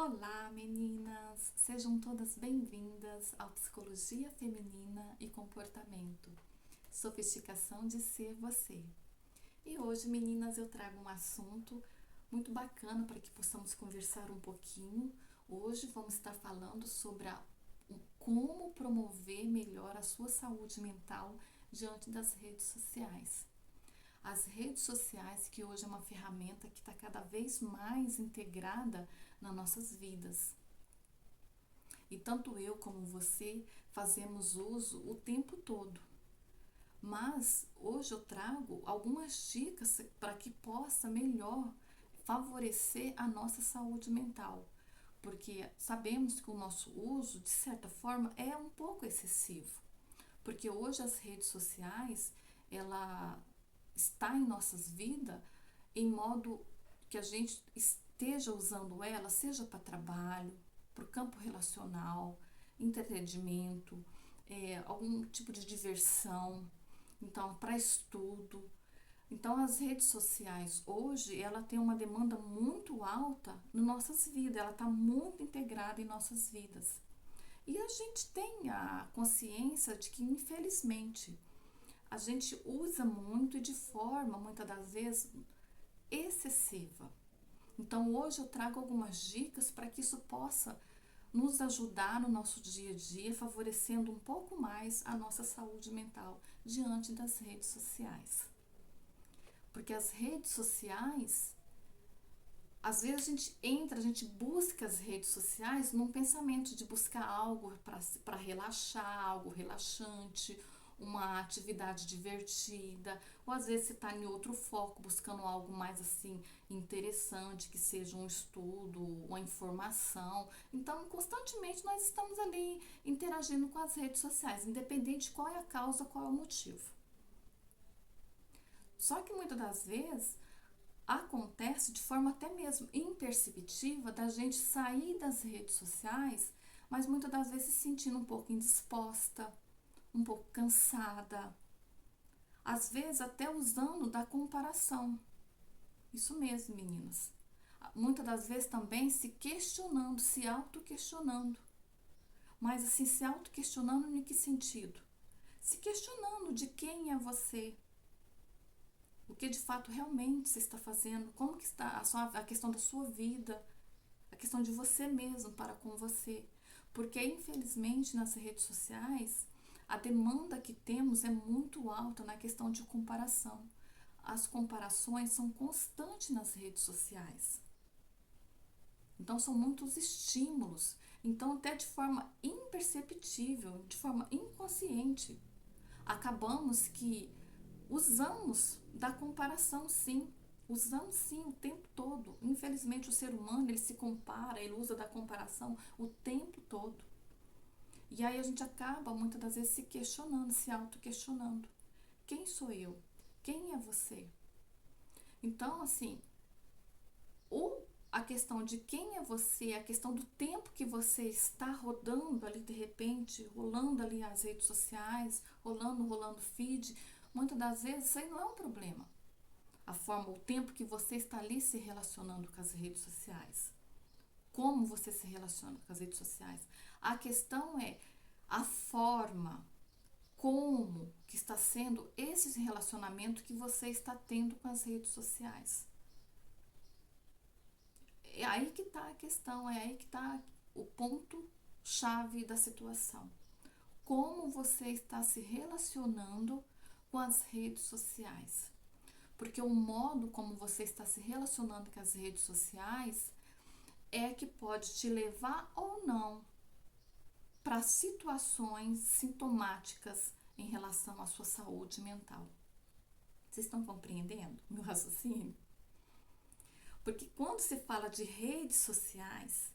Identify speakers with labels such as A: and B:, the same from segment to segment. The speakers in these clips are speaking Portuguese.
A: Olá, meninas! Sejam todas bem-vindas ao Psicologia Feminina e Comportamento, Sofisticação de Ser Você. E hoje, meninas, eu trago um assunto muito bacana para que possamos conversar um pouquinho. Hoje vamos estar falando sobre como promover melhor a sua saúde mental diante das redes sociais. As redes sociais, que hoje é uma ferramenta que está cada vez mais integrada nas nossas vidas. E tanto eu como você fazemos uso o tempo todo. Mas hoje eu trago algumas dicas para que possa melhor favorecer a nossa saúde mental. Porque sabemos que o nosso uso, de certa forma, é um pouco excessivo. Porque hoje as redes sociais, ela está em nossas vidas em modo que a gente esteja usando ela, seja para trabalho, para o campo relacional, entretenimento, algum tipo de diversão, então para estudo. Então as redes sociais hoje, ela tem uma demanda muito alta nas nossas vidas, ela está muito integrada em nossas vidas. E a gente tem a consciência de que, infelizmente, a gente usa muito e de forma, muitas das vezes, excessiva. Então, hoje eu trago algumas dicas para que isso possa nos ajudar no nosso dia a dia, favorecendo um pouco mais a nossa saúde mental diante das redes sociais. Porque as redes sociais, às vezes a gente entra, a gente busca as redes sociais num pensamento de buscar algo para relaxar, algo relaxante, uma atividade divertida, ou às vezes você está em outro foco, buscando algo mais assim interessante, que seja um estudo, uma informação. Então, constantemente nós estamos ali interagindo com as redes sociais, independente de qual é a causa, qual é o motivo. Só que muitas das vezes acontece de forma até mesmo imperceptível da gente sair das redes sociais, mas muitas das vezes se sentindo um pouco indisposta, um pouco cansada, às vezes até usando da comparação. Isso mesmo, meninas. Muitas das vezes também se questionando, se auto-questionando. Mas assim, se auto-questionando em que sentido? Se questionando de quem é você, o que de fato realmente você está fazendo, como que está a questão da sua vida, a questão de você mesmo para com você. Porque infelizmente nas redes sociais a demanda que temos é muito alta na questão de comparação. As comparações são constantes nas redes sociais. Então são muitos estímulos. Então até de forma imperceptível, de forma inconsciente, acabamos que usamos da comparação, sim. Usamos sim o tempo todo. Infelizmente o ser humano, ele se compara, ele usa da comparação o tempo todo. E aí a gente acaba muitas das vezes se questionando, se auto-questionando. Quem sou eu? Quem é você? Então, assim, a questão de quem é você, a questão do tempo que você está rodando ali de repente, rolando ali as redes sociais, rolando feed, muitas das vezes isso aí não é um problema. A forma, o tempo que você está ali se relacionando com as redes sociais. Como você se relaciona com as redes sociais. A questão é a forma, como que está sendo esse relacionamento que você está tendo com as redes sociais. É aí que está a questão, é aí que está o ponto-chave da situação. Como você está se relacionando com as redes sociais. Porque o modo como você está se relacionando com as redes sociais é que pode te levar ou não para situações sintomáticas em relação à sua saúde mental. Vocês estão compreendendo o meu raciocínio? Porque quando se fala de redes sociais,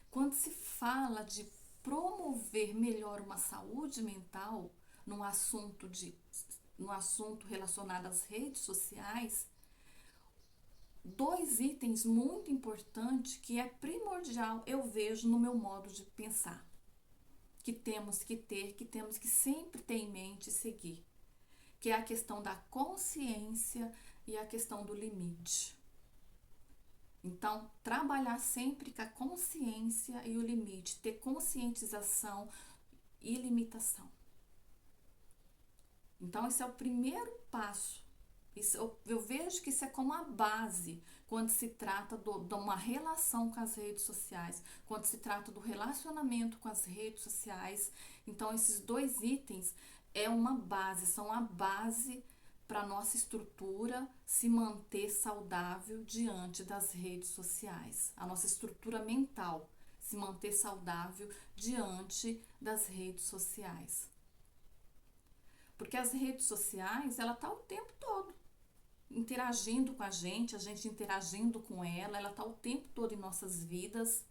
A: quando se fala de promover melhor uma saúde mental num assunto relacionado às redes sociais, dois itens muito importantes que é primordial eu vejo no meu modo de pensar, que temos que ter, que temos que sempre ter em mente e seguir, que é a questão da consciência e a questão do limite. Então, trabalhar sempre com a consciência e o limite, ter conscientização e limitação. Então, esse é o primeiro passo. Eu vejo que isso é como a base quando se trata de uma relação com as redes sociais, quando se trata do relacionamento com as redes sociais. Então, esses dois itens são a base para a nossa estrutura se manter saudável diante das redes sociais. A nossa estrutura mental se manter saudável diante das redes sociais. Porque as redes sociais, ela tá o tempo todo interagindo com a gente interagindo com ela tá o tempo todo em nossas vidas.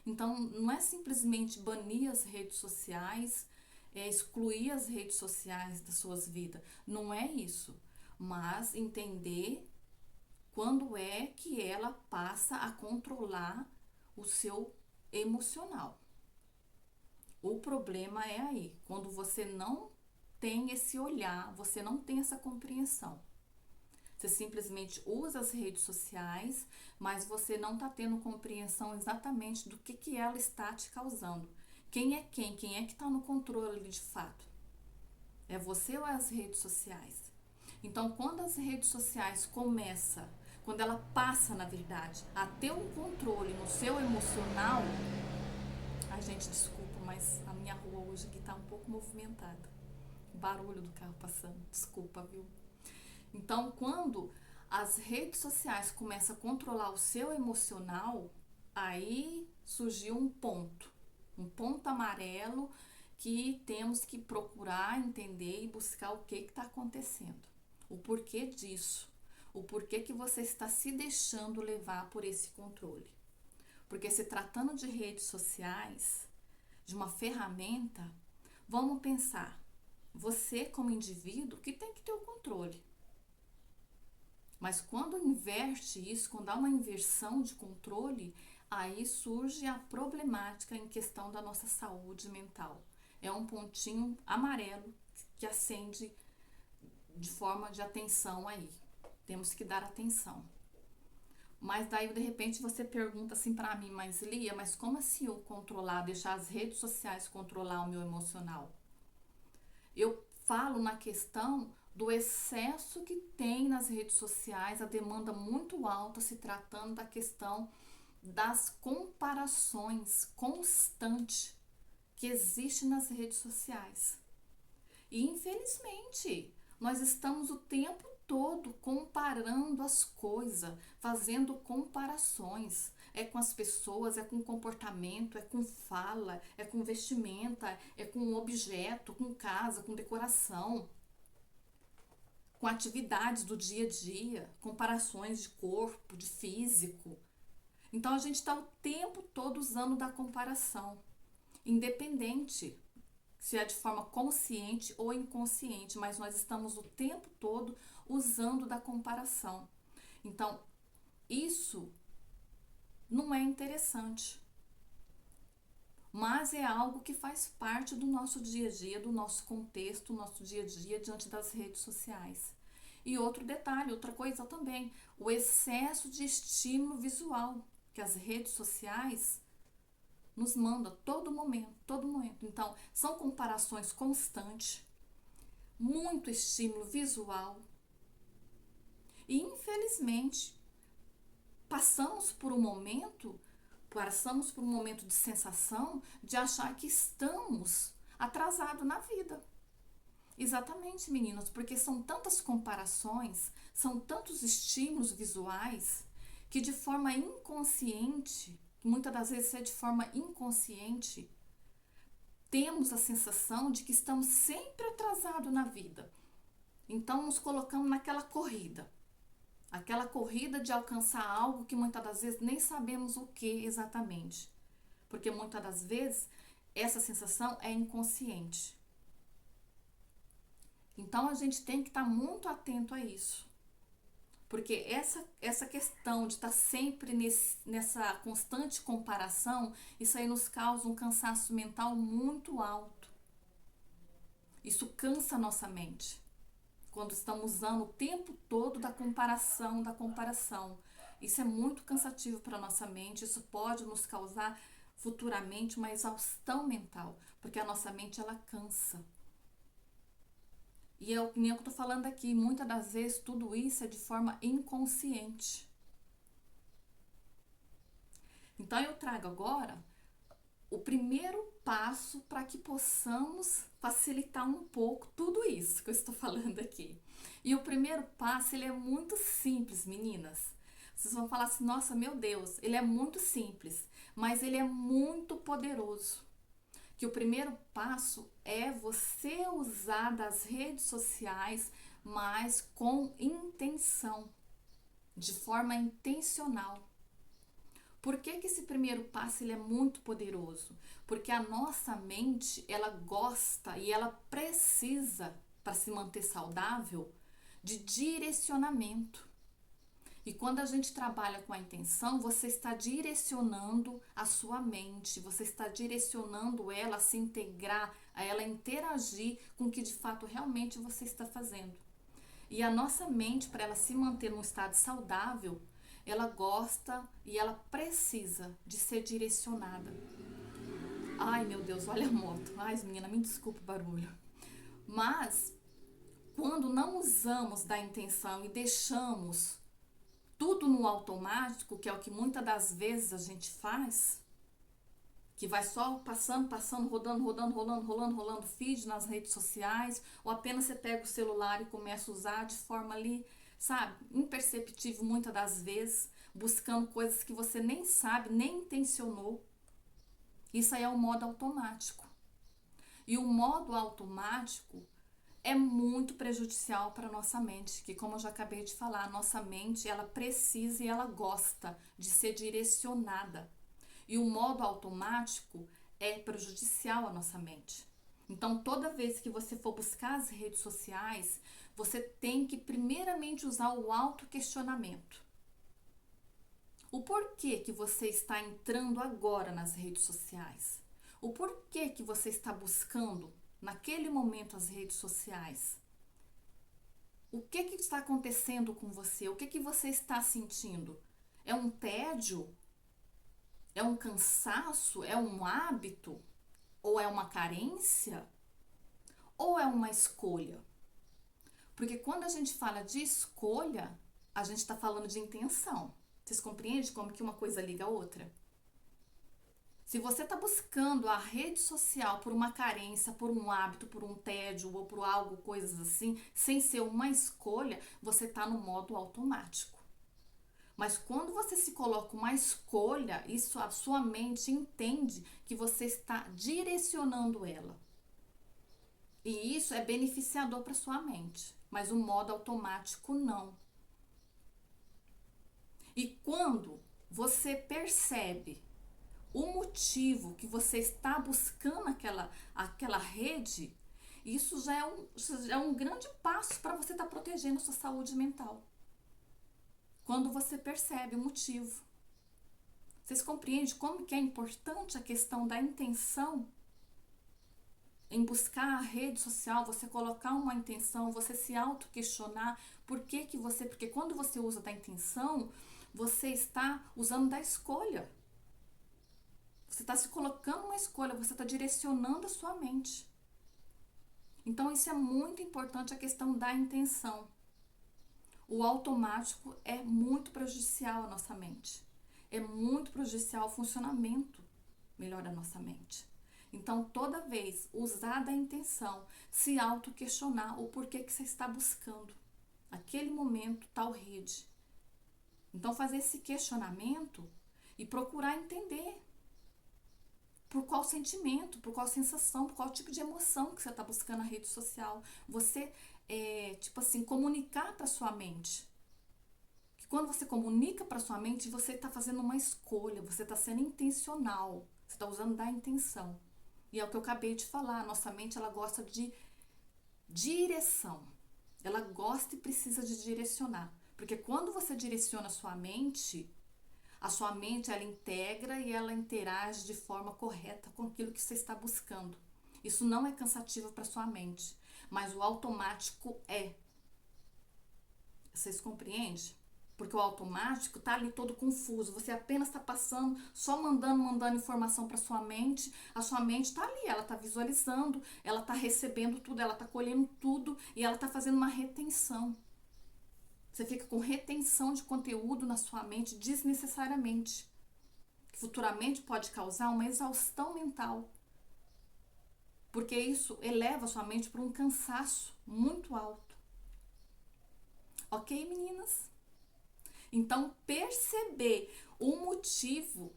A: Então, não é simplesmente banir as redes sociais, excluir as redes sociais das suas vidas. Não é isso. Mas entender quando é que ela passa a controlar o seu emocional. O problema é aí, quando você não tem esse olhar, você não tem essa compreensão. Você simplesmente usa as redes sociais, mas você não está tendo compreensão exatamente do que ela está te causando. Quem é quem? Quem é que está no controle de fato? É você ou as redes sociais? Então, quando as redes sociais quando ela passa, na verdade, a ter um controle no seu emocional, a gente, desculpa, mas a minha rua hoje aqui está um pouco movimentada. O barulho do carro passando, desculpa, viu? Então, quando as redes sociais começam a controlar o seu emocional, aí surgiu um ponto amarelo que temos que procurar entender e buscar o que está acontecendo. O porquê disso. O porquê que você está se deixando levar por esse controle. Porque se tratando de redes sociais, de uma ferramenta, vamos pensar, você como indivíduo que tem que ter o controle. Mas quando inverte isso, quando há uma inversão de controle, aí surge a problemática em questão da nossa saúde mental. É um pontinho amarelo que acende de forma de atenção aí. Temos que dar atenção. Mas daí, de repente, você pergunta assim pra mim, mas Lia, mas como assim eu deixar as redes sociais controlar o meu emocional? Eu falo na questão do excesso que tem nas redes sociais, a demanda muito alta se tratando da questão das comparações constantes que existe nas redes sociais. E infelizmente, nós estamos o tempo todo comparando as coisas, fazendo comparações. É com as pessoas, é com comportamento, é com fala, é com vestimenta, é com objeto, com casa, com decoração, com atividades do dia a dia, comparações de corpo, de físico. Então a gente está o tempo todo usando da comparação, independente se é de forma consciente ou inconsciente, mas nós estamos o tempo todo usando da comparação. Então, isso não é interessante, mas é algo que faz parte do nosso dia a dia, do nosso contexto, do nosso dia a dia diante das redes sociais. E outro detalhe, outra coisa também, o excesso de estímulo visual que as redes sociais nos manda todo momento, todo momento. Então, são comparações constantes, muito estímulo visual. E, infelizmente, passamos por um momento de sensação de achar que estamos atrasados na vida. Exatamente, meninas, porque são tantas comparações, são tantos estímulos visuais que de forma inconsciente, muitas das vezes é de forma inconsciente, temos a sensação de que estamos sempre atrasados na vida. Então nos colocamos naquela corrida. Aquela corrida de alcançar algo que muitas das vezes nem sabemos o que exatamente. Porque muitas das vezes essa sensação é inconsciente. Então a gente tem que estar muito atento a isso. Porque essa questão de estar sempre nessa constante comparação, isso aí nos causa um cansaço mental muito alto. Isso cansa a nossa mente. Quando estamos usando o tempo todo da comparação. Isso é muito cansativo para nossa mente, isso pode nos causar futuramente uma exaustão mental, porque a nossa mente ela cansa. E é o que eu tô falando aqui, muitas das vezes tudo isso é de forma inconsciente. Então eu trago agora o primeiro passo para que possamos facilitar um pouco tudo isso que eu estou falando aqui. E o primeiro passo, ele é muito simples, meninas. Vocês vão falar assim, nossa, meu Deus, ele é muito simples, mas ele é muito poderoso. Que o primeiro passo é você usar das redes sociais, mas com intenção, de forma intencional. Por que esse primeiro passo ele é muito poderoso? Porque a nossa mente, ela gosta e ela precisa, para se manter saudável, de direcionamento. E quando a gente trabalha com a intenção, você está direcionando a sua mente, você está direcionando ela a se integrar, a ela interagir com o que de fato realmente você está fazendo. E a nossa mente, para ela se manter num estado saudável, ela gosta e ela precisa de ser direcionada. Ai, meu Deus, olha a moto. Ai, menina, me desculpa o barulho. Mas, quando não usamos da intenção e deixamos tudo no automático, que é o que muitas das vezes a gente faz, que vai só passando, rolando feed nas redes sociais, ou apenas você pega o celular e começa a usar de forma ali, sabe, imperceptível muitas das vezes, buscando coisas que você nem sabe, nem intencionou. Isso aí é o modo automático. E o modo automático é muito prejudicial para a nossa mente, que como eu já acabei de falar, a nossa mente, ela precisa e ela gosta de ser direcionada. E o modo automático é prejudicial à nossa mente. Então, toda vez que você for buscar as redes sociais, você tem que primeiramente usar o autoquestionamento. O porquê que você está entrando agora nas redes sociais? O porquê que você está buscando naquele momento as redes sociais? O que está acontecendo com você? O que você está sentindo? É um tédio? É um cansaço? É um hábito? Ou é uma carência? Ou é uma escolha? Porque quando a gente fala de escolha, a gente está falando de intenção. Vocês compreendem como que uma coisa liga a outra? Se você está buscando a rede social por uma carência, por um hábito, por um tédio ou por algo, coisas assim, sem ser uma escolha, você está no modo automático. Mas quando você se coloca uma escolha, isso a sua mente entende que você está direcionando ela. E isso é beneficiador para sua mente, mas o modo automático não. E quando você percebe o motivo que você está buscando aquela rede, isso já é um grande passo para você estar protegendo a sua saúde mental. Quando você percebe o motivo. Vocês compreendem como que é importante a questão da intenção? Em buscar a rede social, você colocar uma intenção, você se auto-questionar porque quando você usa da intenção, você está usando da escolha. Você está se colocando uma escolha, você está direcionando a sua mente. Então isso é muito importante, a questão da intenção. O automático é muito prejudicial à nossa mente. É muito prejudicial ao funcionamento melhor da nossa mente. Então, toda vez, usar da intenção, se auto-questionar o porquê que você está buscando aquele momento, tal rede. Então, fazer esse questionamento e procurar entender por qual sentimento, por qual sensação, por qual tipo de emoção que você está buscando na rede social. Você, comunicar para sua mente. Que quando você comunica para sua mente, você está fazendo uma escolha, você está sendo intencional, você está usando da intenção. E é o que eu acabei de falar, a nossa mente ela gosta de direção. Ela gosta e precisa de direcionar. Porque quando você direciona a sua mente ela integra e ela interage de forma correta com aquilo que você está buscando. Isso não é cansativo para sua mente, mas o automático é. Vocês compreendem? Porque o automático tá ali todo confuso. Você apenas está passando, só mandando informação para sua mente. A sua mente tá ali, ela tá visualizando, ela tá recebendo tudo, ela tá colhendo tudo e ela tá fazendo uma retenção. Você fica com retenção de conteúdo na sua mente desnecessariamente. Que futuramente pode causar uma exaustão mental. Porque isso eleva a sua mente para um cansaço muito alto. Ok, meninas? Então, perceber o motivo,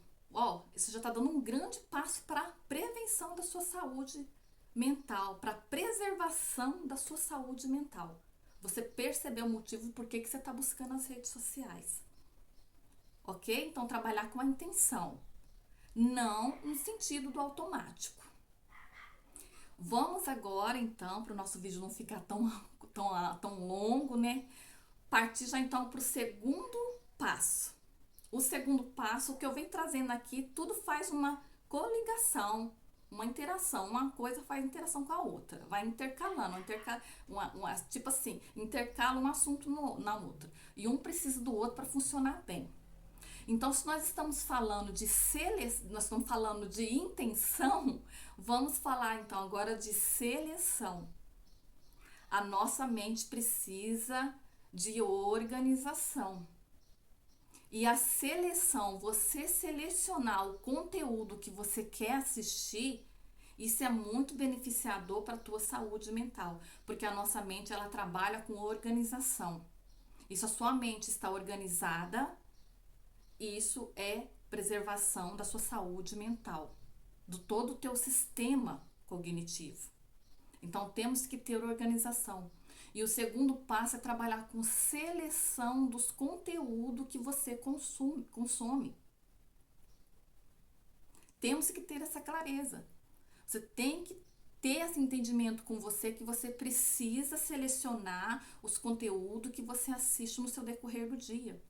A: isso já está dando um grande passo para a prevenção da sua saúde mental, para a preservação da sua saúde mental. Você perceber o motivo por que você está buscando as redes sociais. Ok? Então, trabalhar com a intenção, não no sentido do automático. Vamos agora, então, para o nosso vídeo não ficar tão longo, né? Partir já, então, para o segundo passo. O segundo passo, o que eu venho trazendo aqui, tudo faz uma coligação, uma interação. Uma coisa faz interação com a outra. Vai intercalando, tipo assim, intercala um assunto na outra. E um precisa do outro para funcionar bem. Então, se nós estamos falando nós estamos falando de intenção, vamos falar então agora de seleção. A nossa mente precisa de organização. E a seleção, você selecionar o conteúdo que você quer assistir, isso é muito beneficiador para a tua saúde mental, porque a nossa mente ela trabalha com organização. E se a sua mente está organizada, isso é preservação da sua saúde mental, do todo o teu sistema cognitivo. Então temos que ter organização. E o segundo passo é trabalhar com seleção dos conteúdos que você consome. Temos que ter essa clareza. Você tem que ter esse entendimento com você que você precisa selecionar os conteúdos que você assiste no seu decorrer do dia.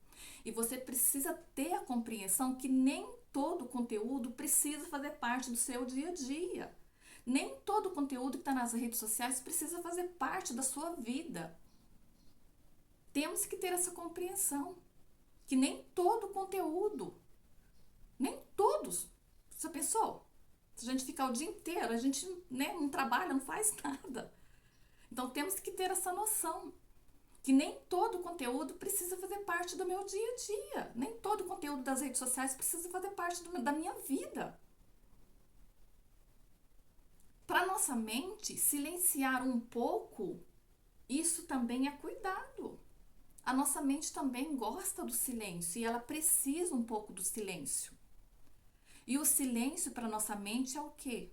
A: E você precisa ter a compreensão que nem todo conteúdo precisa fazer parte do seu dia a dia. Nem todo conteúdo que está nas redes sociais precisa fazer parte da sua vida. Temos que ter essa compreensão. Que nem todo conteúdo, nem todos. Você pensou? Se a gente ficar o dia inteiro, a gente não trabalha, não faz nada. Então temos que ter essa noção. Que nem todo conteúdo precisa fazer parte do meu dia a dia. Nem todo conteúdo das redes sociais precisa fazer parte da minha vida. Para nossa mente, silenciar um pouco, isso também é cuidado. A nossa mente também gosta do silêncio e ela precisa um pouco do silêncio. E o silêncio para nossa mente é o quê?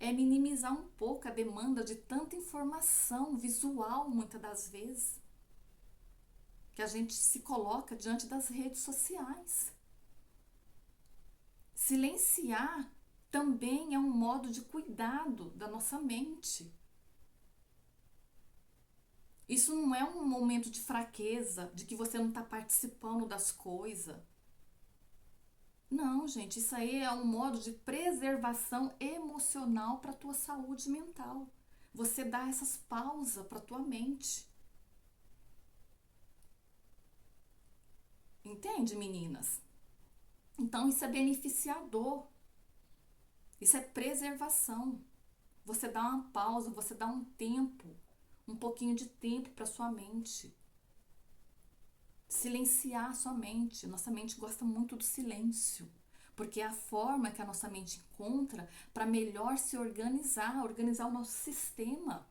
A: É minimizar um pouco a demanda de tanta informação visual, muitas das vezes, que a gente se coloca diante das redes sociais. Silenciar também é um modo de cuidado da nossa mente. Isso não é um momento de fraqueza, de que você não está participando das coisas. Não, gente, isso aí é um modo de preservação emocional para a tua saúde mental. Você dá essas pausas para a tua mente. Entende, meninas? Então, isso é beneficiador. Isso é preservação. Você dá uma pausa, você dá um tempo, um pouquinho de tempo para sua mente. Silenciar a sua mente. Nossa mente gosta muito do silêncio, porque é a forma que a nossa mente encontra para melhor se organizar o nosso sistema.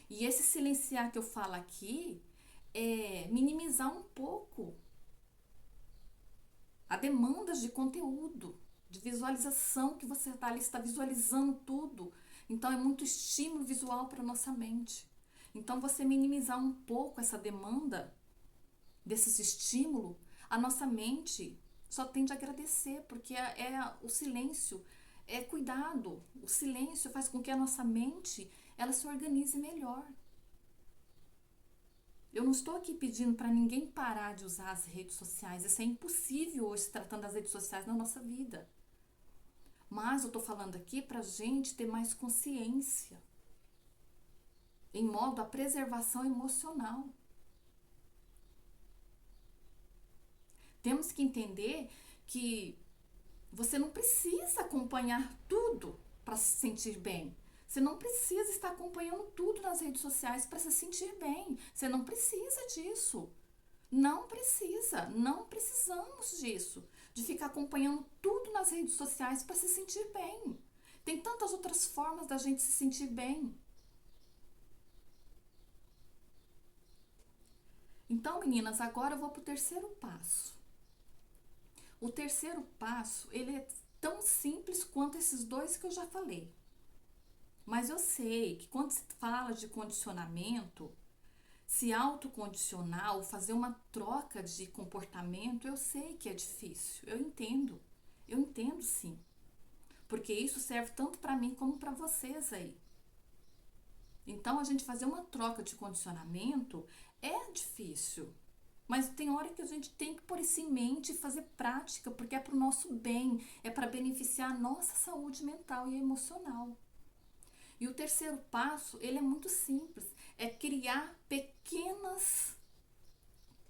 A: E esse silenciar que eu falo aqui é minimizar um pouco a demandas de conteúdo, de visualização que você está visualizando tudo. Então é muito estímulo visual para a nossa mente. Então você minimizar um pouco essa demanda desses estímulos, a nossa mente só tende a agradecer, porque o silêncio é cuidado. O silêncio faz com que a nossa mente ela se organize melhor. Eu não estou aqui pedindo para ninguém parar de usar as redes sociais. Isso é impossível hoje, se tratando das redes sociais na nossa vida. Mas eu estou falando aqui para a gente ter mais consciência em modo a preservação emocional. Temos que entender que você não precisa acompanhar tudo para se sentir bem. Você não precisa estar acompanhando tudo nas redes sociais para se sentir bem. Você não precisa disso. Não precisa, não precisamos disso, de ficar acompanhando tudo nas redes sociais para se sentir bem. Tem tantas outras formas da gente se sentir bem. Então, meninas, agora eu vou para o terceiro passo. O terceiro passo, ele é tão simples quanto esses dois que eu já falei. Mas eu sei que quando se fala de condicionamento, se autocondicionar ou fazer uma troca de comportamento, eu sei que é difícil. Eu entendo sim. Porque isso serve tanto para mim como para vocês aí. Então, a gente fazer uma troca de condicionamento é difícil. Mas tem hora que a gente tem que pôr isso em mente e fazer prática, porque é para o nosso bem, é para beneficiar a nossa saúde mental e emocional. E o terceiro passo, ele é muito simples, é criar pequenas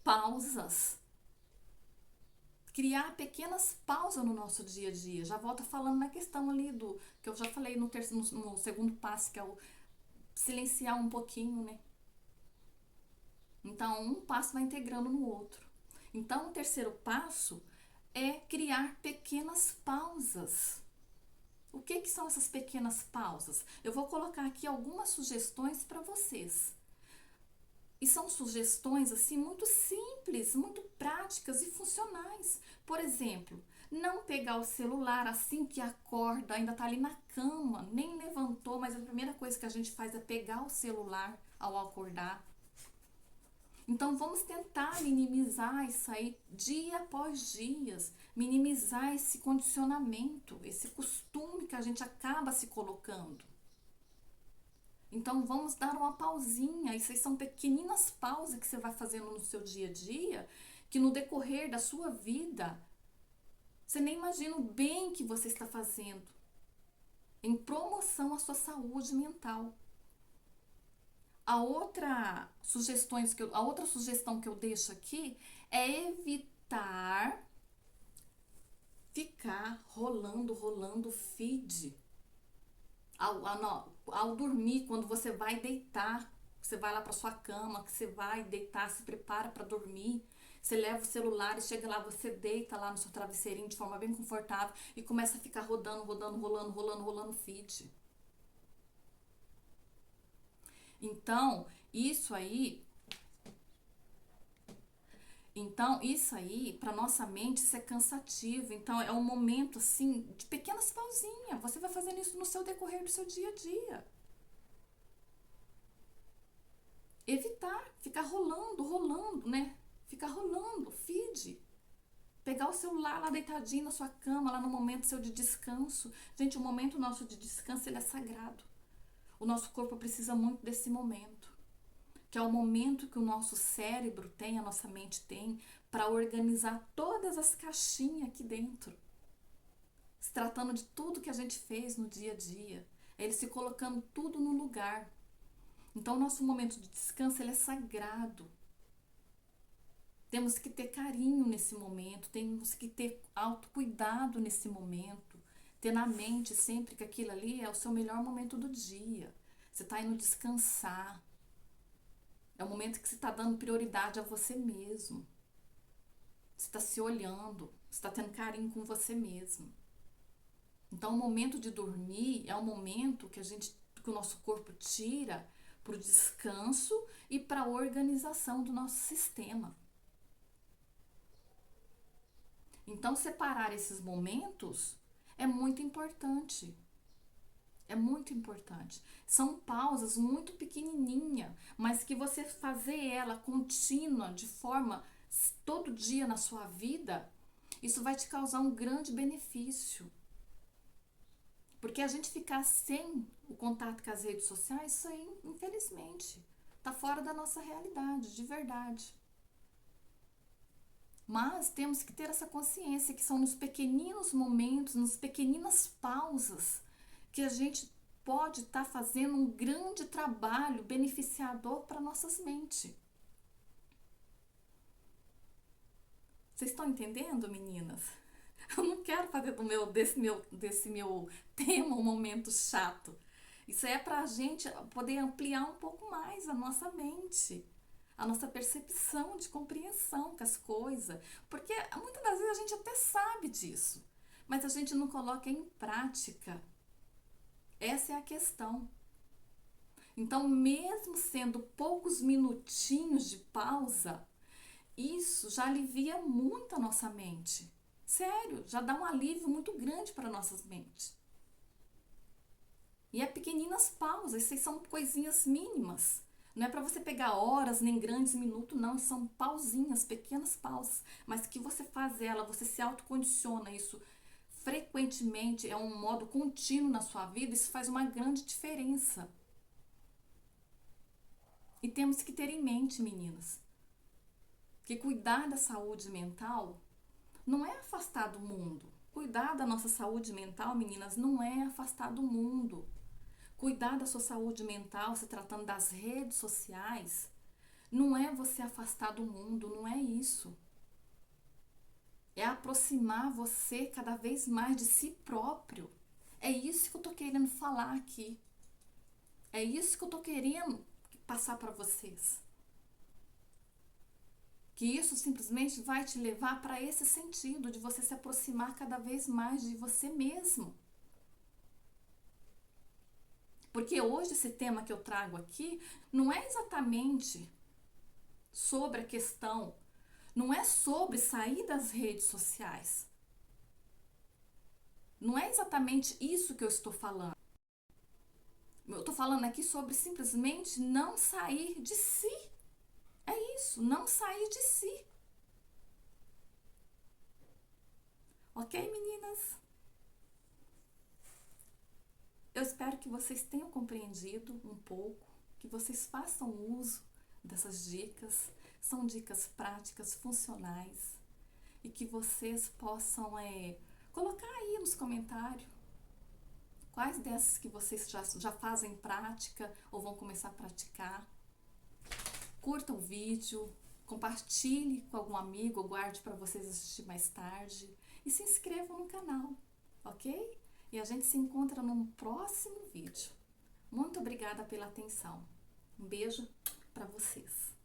A: pausas. Criar pequenas pausas no nosso dia a dia. Já volto falando na questão ali do que eu já falei no segundo passo, que é o silenciar um pouquinho, né? Então, um passo vai integrando no outro. Então, o terceiro passo é criar pequenas pausas. O que são essas pequenas pausas? Eu vou colocar aqui algumas sugestões para vocês. E são sugestões assim muito simples, muito práticas e funcionais. Por exemplo, não pegar o celular assim que acorda, ainda está ali na cama, nem levantou, mas a primeira coisa que a gente faz é pegar o celular ao acordar. Então vamos tentar minimizar isso aí dia após dia, minimizar esse condicionamento, esse costume que a gente acaba se colocando. Então vamos dar uma pausinha, isso aí são pequeninas pausas que você vai fazendo no seu dia a dia, que no decorrer da sua vida, você nem imagina o bem que você está fazendo em promoção à sua saúde mental. A outra sugestão que eu deixo aqui é evitar ficar rolando o feed. Ao dormir, quando você vai deitar, você vai lá para sua cama, que você vai deitar, se prepara para dormir, você leva o celular e chega lá, você deita lá no seu travesseirinho de forma bem confortável e começa a ficar rolando o feed. Então, isso aí, para nossa mente, isso é cansativo. Então, é um momento, assim, de pequenas pausinhas. Você vai fazendo isso no seu decorrer do seu dia a dia. Evitar ficar rolando, né? Ficar rolando, feed. Pegar o celular lá deitadinho na sua cama, lá no momento seu de descanso. Gente, o momento nosso de descanso, ele é sagrado. O nosso corpo precisa muito desse momento. Que é o momento que o nosso cérebro tem, a nossa mente tem, para organizar todas as caixinhas aqui dentro. Se tratando de tudo que a gente fez no dia a dia. Ele se colocando tudo no lugar. Então, o nosso momento de descanso, ele é sagrado. Temos que ter carinho nesse momento, temos que ter autocuidado nesse momento. Ter na mente sempre que aquilo ali é o seu melhor momento do dia. Você está indo descansar. É o momento que você está dando prioridade a você mesmo. Você está se olhando, você está tendo carinho com você mesmo. Então, o momento de dormir é o momento que o nosso corpo tira para o descanso e para a organização do nosso sistema. Então, separar esses momentos é muito importante. É muito importante. São pausas muito pequenininhas, mas que você fazer ela contínua, de forma todo dia na sua vida, isso vai te causar um grande benefício. Porque a gente ficar sem o contato com as redes sociais, isso aí, infelizmente, está fora da nossa realidade, de verdade. Mas temos que ter essa consciência que são nos pequeninos momentos, nas pequeninas pausas, que a gente pode estar fazendo um grande trabalho beneficiador para nossas mentes. Vocês estão entendendo, meninas? Eu não quero fazer desse meu tema um momento chato. Isso é para a gente poder ampliar um pouco mais a nossa mente, a nossa percepção de compreensão com as coisas. Porque muitas das vezes a gente até sabe disso, mas a gente não coloca em prática. Essa é a questão. Então, mesmo sendo poucos minutinhos de pausa, isso já alivia muito a nossa mente. Sério, já dá um alívio muito grande para nossas mentes. E é pequeninas pausas, essas são coisinhas mínimas. Não é para você pegar horas nem grandes minutos, não. São pausinhas, pequenas pausas. Mas que você faz ela, você se autocondiciona isso frequentemente, é um modo contínuo na sua vida, isso faz uma grande diferença. E temos que ter em mente, meninas, que cuidar da saúde mental não é afastar do mundo. Cuidar da nossa saúde mental, meninas, não é afastar do mundo. Cuidar da sua saúde mental, se tratando das redes sociais, não é você afastar do mundo, não é isso. É aproximar você cada vez mais de si próprio. É isso que eu tô querendo falar aqui. É isso que eu tô querendo passar para vocês. Que isso simplesmente vai te levar para esse sentido de você se aproximar cada vez mais de você mesmo. Porque hoje esse tema que eu trago aqui não é exatamente sobre a questão, não é sobre sair das redes sociais. Não é exatamente isso que eu estou falando. Eu estou falando aqui sobre simplesmente não sair de si. É isso, não sair de si. Ok, meninas? Eu espero que vocês tenham compreendido um pouco, que vocês façam uso dessas dicas. São dicas práticas, funcionais, e que vocês possam colocar aí nos comentários quais dessas que vocês já fazem prática ou vão começar a praticar. Curta o vídeo, compartilhe com algum amigo ou guarde para vocês assistir mais tarde e se inscrevam no canal, ok? E a gente se encontra num próximo vídeo. Muito obrigada pela atenção. Um beijo para vocês.